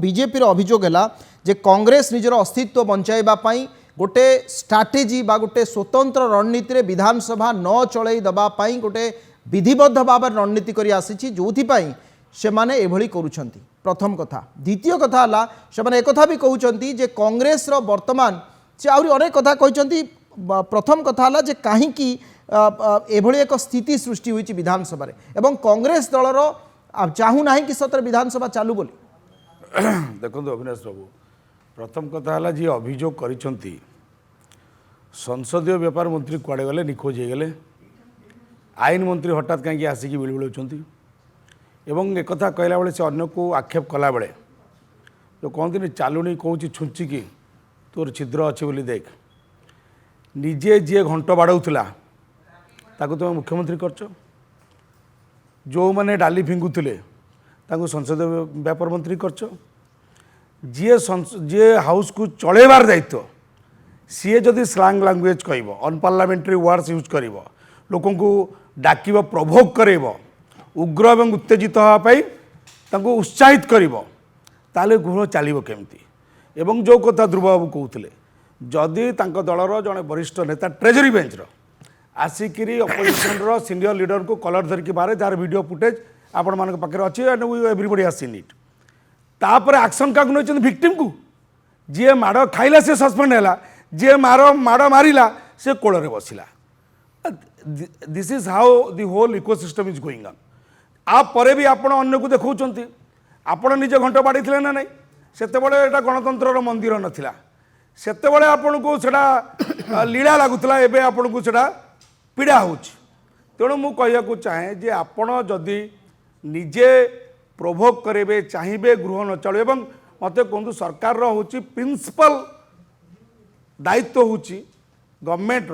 BJP अभियोग है जे कांग्रेस निजर अस्तित्व बंचाइबापी गोटे स्ट्राटेजी बा गोटे स्वतंत्र रणनीति विधानसभा न चलई दबापाई गोटे विधिबद्ध भाव रणनीति करी आसी जो से माने एभली करुछंती। प्रथम कथा। द्वितीय कथा है से माने एक कथा भी कहउछंती जे कांग्रेस रो वर्तमान से आउरी अनेक कथा कहउछंती। प्रथम कथा है जे काहींकी एभली एक स्थिति सृष्टि होईची विधानसभा रे एवं कांग्रेस दलर चाहू नाही कि सतर विधानसभा चालू बोली। देखो अविनाश बाबू, प्रथम कथा है जी अभियोग करिसंती संसदीय व्यापार मंत्री कुआड़े गले निखोज हो गले, आईन मंत्री हठात कहीं आसिक बिलबिलाउछंती एवं एक कथा कहला बेले से अन्य को आक्षेप कला बेले जो कहते चालुनी कौन छुंचिकी तोर छिद्र अच्छी बोली देख, निजे जी घंट बाड़ौला ताको तुम मुख्यमंत्री करछ, जो मैंने डाली फिंगुले संसदीय व्यापार मंत्री करछ, जी हाउस को चलेबार दायित्व सी जदि स्लांग लैंग्वेज कहब अनपार्लियामेंटरी वर्ड्स यूज कर लोक डाक प्रोभोक कर उग्र एवं उत्तेजित होगापाई उत्साहित कर गृह चलो केमती। एवं जो कथा ध्रुव बाबू कहते जदि दलर जड़े वरिष्ठ नेता ट्रेजरी बेंच आसिक अपोजिशन रो सीनियर लीडर को कलर धरिकी बारे जार वीडियो फुटेज आपण मान पाखे अच्छी एवरीबॉडी हैज सीन इट। तापर एक्शन क्या नहीं विक्टिम को जी माड़ खाइला से सस्पेंड है, जी माड़ मारिला से कोଳରେ बसिला। This is how the whole ecosystem is going on. आप परे भी आपण अन्य को देखौचंती, आपण निजे घंट बाड़ी थिले ना नहीं, सेतेबेले एटा गणतंत्र मंदिर नथिला, सेतेबेले आपण को सेटा लीला लागुतला, एबे आपण को सेटा पीड़ा होउछ। तेणु मु कहया को चाहे जे आपण जदि निजे प्रोभोक करेबे चाहिए गृह न चलो एवं मत कहूँ सरकार हूँ प्रिंसिपल दायित्व हूँ गवर्नमेंट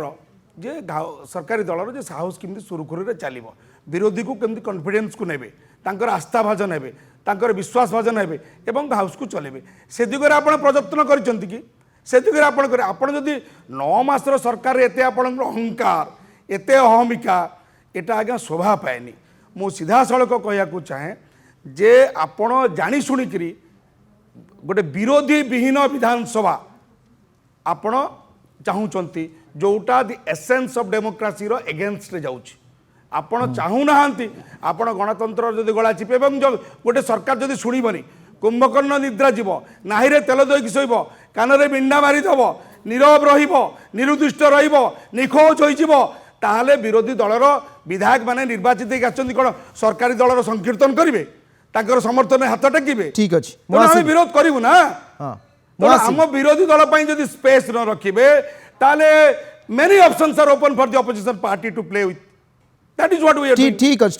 जे सरकारी दलर जे हाउस केमती सुरुखुरु चलो, विरोधी को केमती कॉन्फिडेंस को नेबे, तांकर आस्था भाजन हेबे, तांकर विश्वास भाजन हेबे एवं हाउस को चलेबे, से दिगरे आपण प्रयत्न करिसंती कि से दिगरे आपण जदि 9 मासर सरकार एते आपण अहंकार एते अहमिका एटा आज्ञा शोभा पाएनी। मु सीधा सड़क कहया को चाहे जे आपण जानी शुणिकी गोटे विरोधी विहीन विधानसभा आपण चाहूँगी जोटा दि एसेंस ऑफ डेमोक्रेसी रो एगेंस्ट रे जाउछि। आपण चाहू नाहांती आपण गणतंत्र जदि गला चिपे एवं जो गोटे सरकार जदि शुणिबनी कुंभकर्ण निद्रा जीव नाहीरे तेल दईकी शोब कानरे बिंडा मारिदेव नीरव रहिबो निरुद्दिष्ट रहिबो निखोज होइजिवो ताहले विरोधी दलर विधायक माने निर्वाचित आछंती कोन सरकारी दलर संकीर्तन करिवे, ताकर समर्थन हाथ टेकिबे। ठीक अछि, हम विरोध करिवु ना। हां हम विरोधी दल पई जदि स्पेस न रखिबे ताले many options are open for the opposition party to play with. That is what we are doing. ठीक अछि।